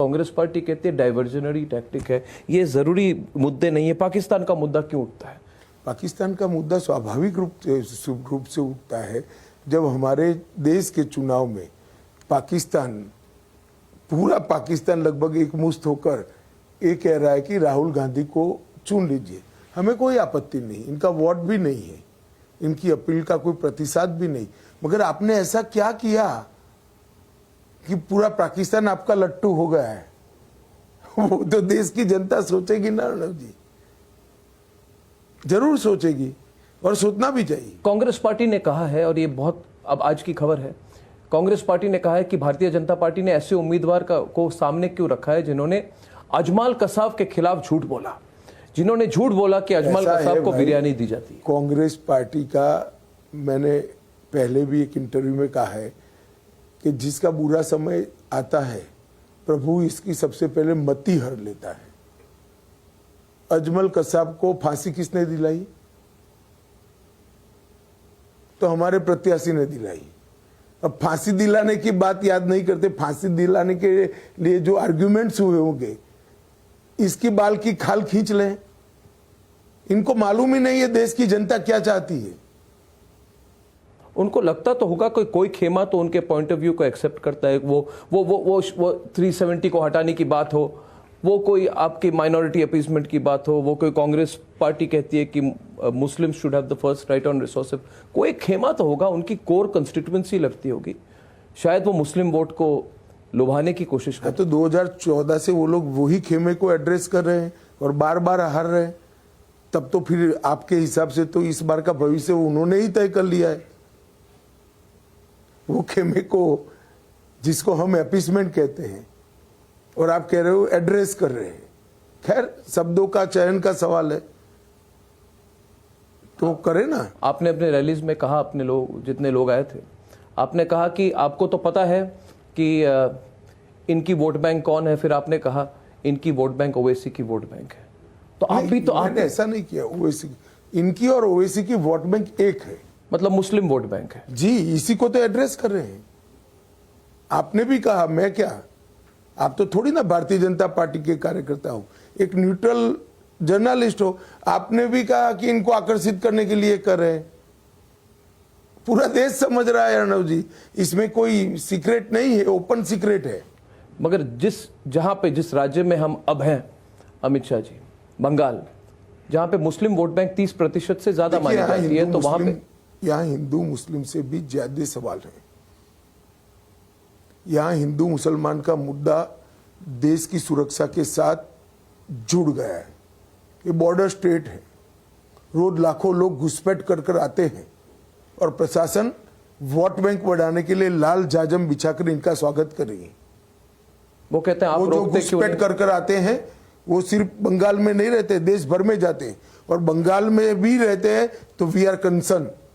Congress party कहती है diversionary tactic है, ये जरूरी मुद्दे नहीं है। पाकिस्तान का मुद्दा क्यों उठता है? पाकिस्तान का मुद्दा स्वाभाविक रूप से उठता है जब हमारे देश के चुनाव में पूरा पाकिस्तान लगभग एक मुश्त होकर ये कह रहा है कि राहुल गांधी को चुन लीजिए। हमें कोई आपत्ति नहीं, इनका वोट भी नहीं है, इनकी अपील का कोई प्रतिशत भी नहीं, मगर आपने ऐसा क्या किया कि पूरा पाकिस्तान आपका लट्टू हो गया है? वो तो देश की जनता सोचेगी ना अर्णव जी, जरूर सोचेगी और सोचना भी चाहिए। कांग्रेस पार्टी ने कहा है, और ये बहुत अब आज की खबर है, कांग्रेस पार्टी ने कहा है कि भारतीय जनता पार्टी ने ऐसे उम्मीदवार को सामने क्यों रखा है जिन्होंने अजमाल कसाब के खिलाफ झूठ बोला, जिन्होंने झूठ बोला कि अजमाल कसाब को बिरयानी दी जाती है। कांग्रेस पार्टी का मैंने पहले भी एक इंटरव्यू में कहा है कि जिसका बुरा समय आता है प्रभु इसकी सबसे पहले मति हर लेता है। अजमल कसाब को फांसी किसने दिलाई? तो हमारे प्रत्याशी ने दिलाई। अब फांसी दिलाने की बात याद नहीं करते, फांसी दिलाने के लिए जो आर्ग्यूमेंट्स हुए होंगे इसकी बाल की खाल खींच लें। इनको मालूम ही नहीं है देश की जनता क्या चाहती है। उनको लगता तो होगा कोई खेमा तो उनके पॉइंट ऑफ व्यू को एक्सेप्ट करता है। वो 370 को हटाने की बात हो, वो कोई आपकी माइनॉरिटी अपीसमेंट की बात हो, वो कोई कांग्रेस पार्टी कहती है कि मुस्लिम should have the first right on resources, कोई खेमा तो होगा, उनकी कोर कंस्टिट्यूएंसी लगती होगी, शायद वो मुस्लिम वोट को लुभाने की कोशिश करते। तो 2014 से वो लोग वही खेमे को एड्रेस कर रहे हैं और बार बार हार रहे हैं। तब तो फिर आपके हिसाब से तो इस बार का भविष्य उन्होंने ही तय कर लिया है। वो खेमे को जिसको हम अपीसमेंट कहते हैं और आप कह रहे हो एड्रेस कर रहे हैं। खैर शब्दों का चयन का सवाल है, तो करे ना। आपने अपने रैलीज में कहा, अपने लोग जितने लोग आए थे, आपने कहा कि आपको तो पता है कि इनकी वोट बैंक कौन है, फिर आपने कहा इनकी वोट बैंक ओवैसी की वोट बैंक है। तो आप भी तो मैंने ऐसा नहीं किया। ओवैसी इनकी और ओवैसी की वोट बैंक एक है, मतलब मुस्लिम वोट बैंक है जी, इसी को तो एड्रेस कर रहे हैं। आपने भी कहा, मैं क्या, आप तो थोड़ी ना भारतीय जनता पार्टी के कार्यकर्ता हो, एक न्यूट्रल जर्नलिस्ट हो। आपने भी कहा कि इनको आकर्षित करने के लिए कर रहे हैं। पूरा देश समझ रहा है अर्णव जी, इसमें कोई सीक्रेट नहीं है, ओपन सीक्रेट है। मगर जिस राज्य में हम अब हैं, अमित शाह जी, बंगाल, जहां पे मुस्लिम वोट बैंक 30% से ज्यादा मानी जाती है, तो वहां पे यहाँ हिंदू मुस्लिम से भी ज्यादा सवाल है। यहाँ हिंदू मुसलमान का मुद्दा देश की सुरक्षा के साथ जुड़ गया है। ये बॉर्डर स्टेट है, रोज लाखों लोग घुसपैठ कर आते हैं और प्रशासन वोट बैंक बढ़ाने के लिए लाल जाजम बिछाकर इनका स्वागत कर रही है। वो कहते हैं आप वो जो घुसपैठ कर आते हैं वो सिर्फ बंगाल में नहीं रहते, देश भर में जाते हैं, और बंगाल में भी रहते हैं तो वी आर कंसर्न